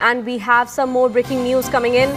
And we have some more breaking news coming in.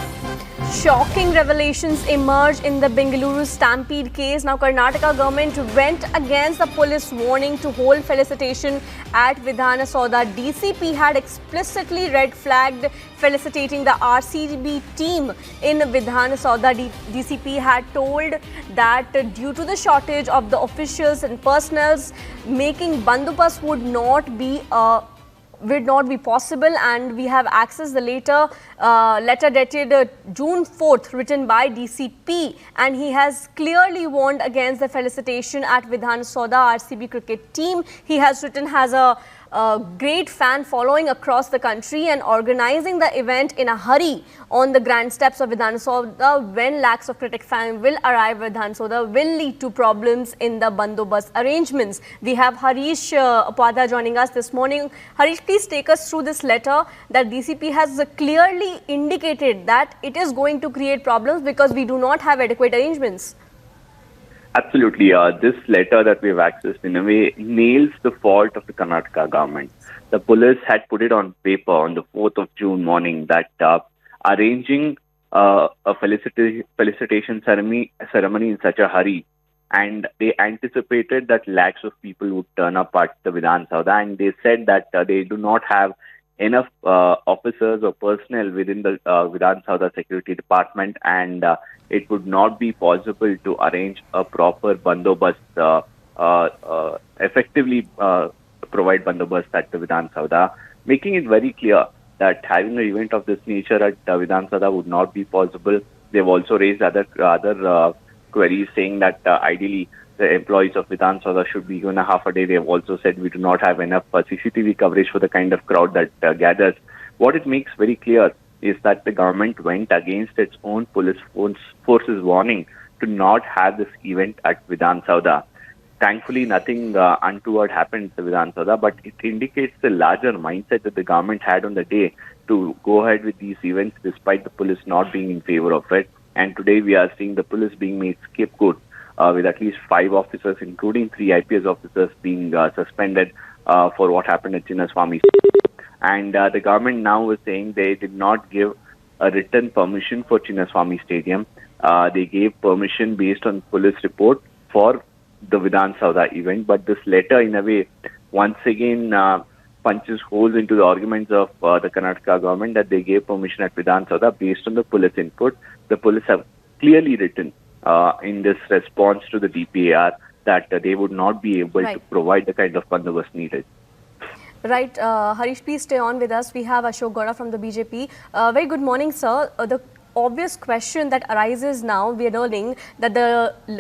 Shocking revelations emerged in the Bengaluru Stampede case. Now, Karnataka government went against the police warning to hold felicitation at Vidhana Soudha. DCP had explicitly red flagged felicitating the RCB team in Vidhana Soudha. DCP had told that due to the shortage of the officials and personnels, making bandobast would not be possible, and we have accessed the letter dated June 4th written by DCP, and he has clearly warned against the felicitation at Vidhana Soudha RCB cricket team. He has written has a great fan following across the country and organizing the event in a hurry on the grand steps of Vidhana Soudha when lakhs of cricket fans will arrive at Vidhana Soudha will lead to problems in the bandobast arrangements. We have Harish Upadhyay joining us this morning. Harish, please take us through this letter that DCP has clearly indicated that it is going to create problems because we do not have adequate arrangements. Absolutely. This letter that we've accessed in a way nails the fault of the Karnataka government. The police had put it on paper on the 4th of June morning that arranging a felicitation ceremony in such a hurry, and they anticipated that lakhs of people would turn up at the Vidhana Soudha, and they said that they do not have enough officers or personnel within the Vidhana Soudha security department, and it would not be possible to arrange a proper bandobast, effectively provide bandobast at the Vidhana Soudha, making it very clear that having an event of this nature at Vidhana Soudha would not be possible. They've also raised other queries saying that ideally the employees of Vidhana Soudha should be given a half a day. They have also said we do not have enough CCTV coverage for the kind of crowd that gathers. What it makes very clear is that the government went against its own police forces warning to not have this event at Vidhana Soudha. Thankfully, nothing untoward happened at Vidhana Soudha, but it indicates the larger mindset that the government had on the day to go ahead with these events despite the police not being in favor of it. And today we are seeing the police being made scapegoat with at least 5 officers, including 3 IPS officers, being suspended for what happened at Chinnaswamy. And the government now is saying they did not give a written permission for Chinnaswamy Stadium. They gave permission based on police report for the Vidhana Soudha event. But this letter, in a way, once again punches holes into the arguments of the Karnataka government that they gave permission at Vidhana Soudha based on the police input. The police have clearly written in this response to the DPAR that they would not be able to provide the kind of bandobast needed. Right. Harish, please stay on with us. We have Ashok Gowda from the BJP. Very good morning, sir. The obvious question that arises now, we are learning that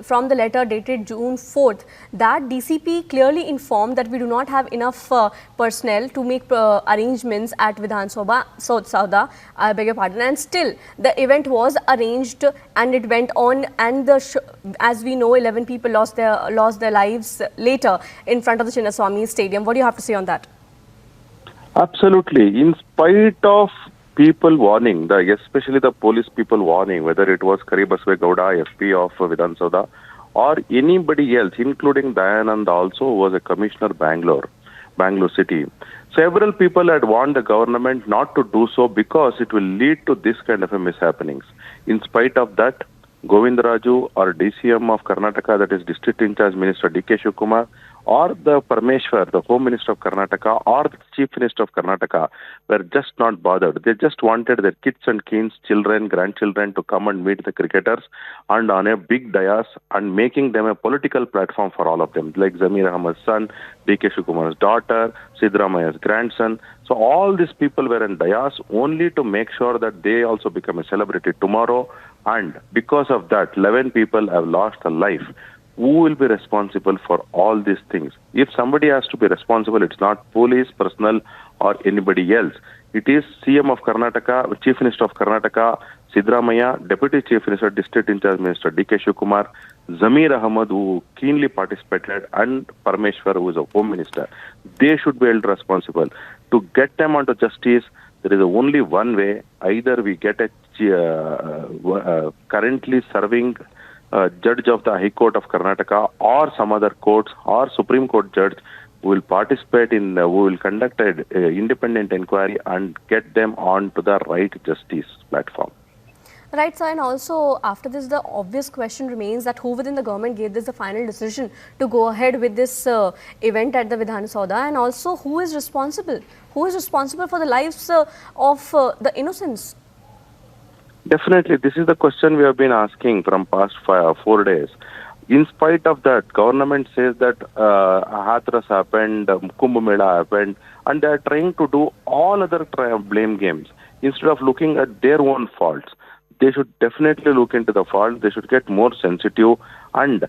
from the letter dated June 4th, that DCP clearly informed that we do not have enough personnel to make arrangements at Vidhana Soudha, I beg your pardon, and still the event was arranged and it went on, and as we know, 11 people lost their lives later in front of the Chinnaswamy Stadium. What do you have to say on that? Absolutely. In spite of people warning, especially the police people warning, whether it was Karibaswe Gowda, FP of Vidhana Soudha, or anybody else, including Dayanand also, who was a commissioner Bangalore City. Several people had warned the government not to do so because it will lead to this kind of a mishappenings. In spite of that, Govindaraju or DCM of Karnataka, that is District in Charge Minister D.K. Shivakumar, or the Parameshwar, the Home Minister of Karnataka, or the Chief Minister of Karnataka were just not bothered. They just wanted their kids and kins, children, grandchildren to come and meet the cricketers and on a big dais and making them a political platform for all of them, like Zamir Ahmad's son, D.K. Shivkumar's daughter, Siddaramaya's grandson. So all these people were in dais only to make sure that they also become a celebrity tomorrow. And because of that, 11 people have lost a life. Who will be responsible for all these things? If somebody has to be responsible, it's not police, personnel, or anybody else. It is CM of Karnataka, Chief Minister of Karnataka, Siddaramaya, Deputy Chief Minister, District in Charge Minister D.K. Shivkumar, Zamir Ahmad, who keenly participated, and Parameshwar, who is a Home Minister. They should be held responsible. To get them onto justice, there is only one way. Either we get a currently serving judge of the High Court of Karnataka or some other courts or Supreme Court judge We will participate in, we will conduct an independent inquiry and get them on to the right justice platform. Right, sir, and also after this, the obvious question remains that who within the government gave this the final decision to go ahead with this event at the Vidhana Soudha, and also who is responsible? Who is responsible for the lives of the innocents? Definitely, this is the question we have been asking from past 4 days. In spite of that, government says that Hathras happened, Kumbh Mela happened, and they are trying to do all other blame games instead of looking at their own faults. They should definitely look into the fault. They should get more sensitive, and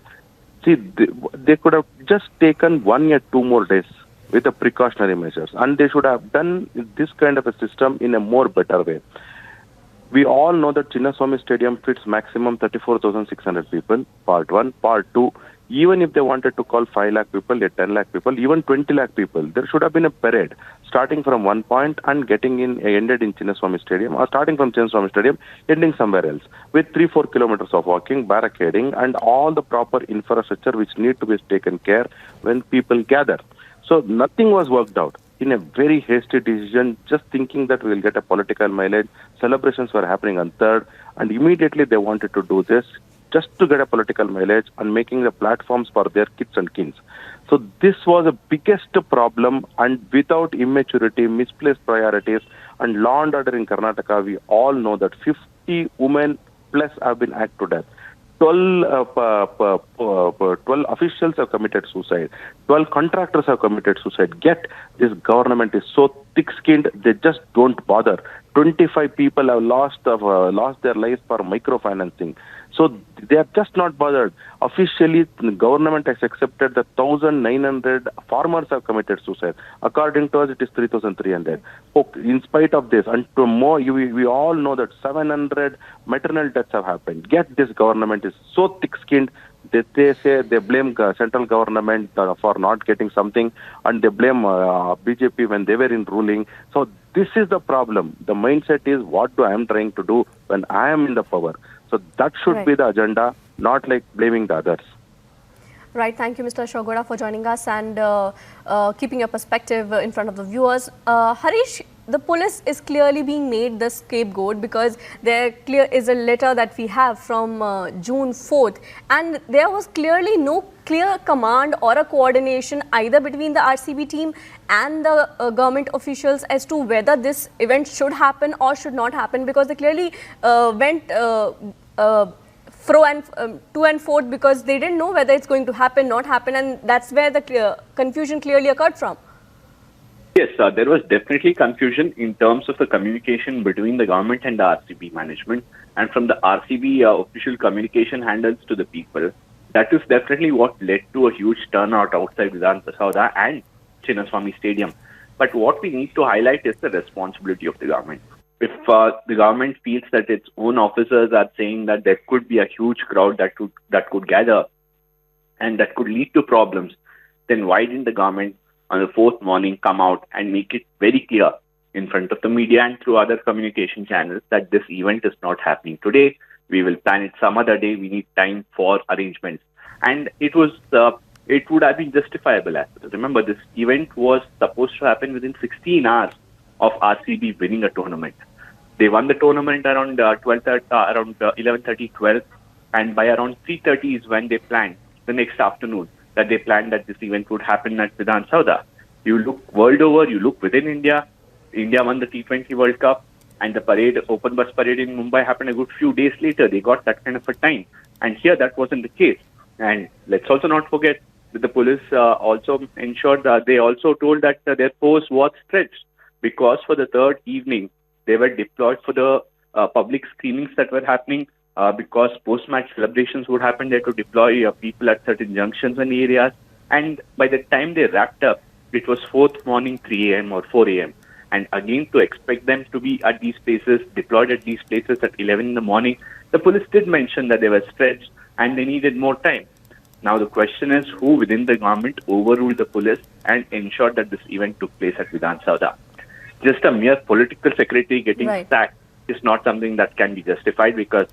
see, they could have just taken 1 or 2 more days with the precautionary measures, and they should have done this kind of a system in a more better way. We all know that Chinnaswamy Stadium fits maximum 34,600 people, part 1. Part 2, even if they wanted to call 5 lakh people, 10 lakh people, even 20 lakh people, there should have been a parade starting from one point and ended in Chinnaswamy Stadium, or starting from Chinnaswamy Stadium, ending somewhere else, with 3-4 kilometers of walking, barricading, and all the proper infrastructure which need to be taken care when people gather. So nothing was worked out. In a very hasty decision, just thinking that we will get a political mileage. Celebrations were happening on 3rd, and immediately they wanted to do this just to get a political mileage and making the platforms for their kids and kins. So this was the biggest problem, and without immaturity, misplaced priorities, and law and order in Karnataka, we all know that 50 women plus have been hacked to death. 12 officials have committed suicide. 12 contractors have committed suicide. Yet this government is so thick-skinned, they just don't bother. 25 people have lost their lives for microfinancing. So they are just not bothered. Officially, the government has accepted that 1,900 farmers have committed suicide. According to us, it is 3,300. In spite of this, and to more, we all know that 700 maternal deaths have happened. Yet this government is so thick-skinned. They say they blame central government for not getting something, and they blame BJP when they were in ruling. So this is the problem. The mindset is, what I am trying to do when I am in the power. So that should be the agenda, not like blaming the others. Right. Thank you, Mr. Soudha, for joining us and keeping your perspective in front of the viewers. Harish, the police is clearly being made the scapegoat because there is a letter that we have from June 4th, and there was clearly no clear command or a coordination either between the RCB team and the government officials as to whether this event should happen or should not happen, because they clearly went to and forth because they didn't know whether it's going to happen, not happen, and that's where the confusion clearly occurred from. Yes, there was definitely confusion in terms of the communication between the government and the RCB management, and from the RCB official communication handles to the people. That is definitely what led to a huge turnout outside Vidhana Soudha and Chinnaswamy Stadium. But what we need to highlight is the responsibility of the government. If the government feels that its own officers are saying that there could be a huge crowd that could gather and that could lead to problems, then why didn't the government on the 4th morning come out and make it very clear in front of the media and through other communication channels that this event is not happening today? We will plan it some other day. We need time for arrangements. And it would have been justifiable as well. Remember, this event was supposed to happen within 16 hours of RCB winning a tournament. They won the tournament around 11:30, 12, and by around 3:30 is when they planned the next afternoon that they planned that this event would happen at Vidhana Soudha. You look world over, you look within India. India won the T20 World Cup, and the parade, open bus parade in Mumbai happened a good few days later. They got that kind of a time, and here that wasn't the case. And let's also not forget that the police also ensured that they also told that their force was stretched, because for the 3rd evening they were deployed for the public screenings that were happening. Because post-match celebrations would happen, they had to deploy people at certain junctions and areas. And by the time they wrapped up, it was 4th morning, 3 a.m. or 4 a.m. And again, to expect them to be at these places, deployed at these places at 11 in the morning, the police did mention that they were stretched and they needed more time. Now the question is, who within the government overruled the police and ensured that this event took place at Vidhana Soudha? Just a mere political secretary getting sacked is not something that can be justified, because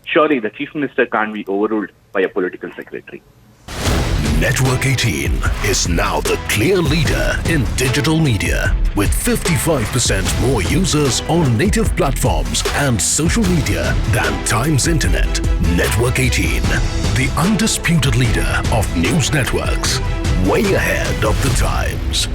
surely the Chief Minister can't be overruled by a political secretary. Network 18 is now the clear leader in digital media with 55% more users on native platforms and social media than Times Internet. Network 18, the undisputed leader of news networks, way ahead of the times.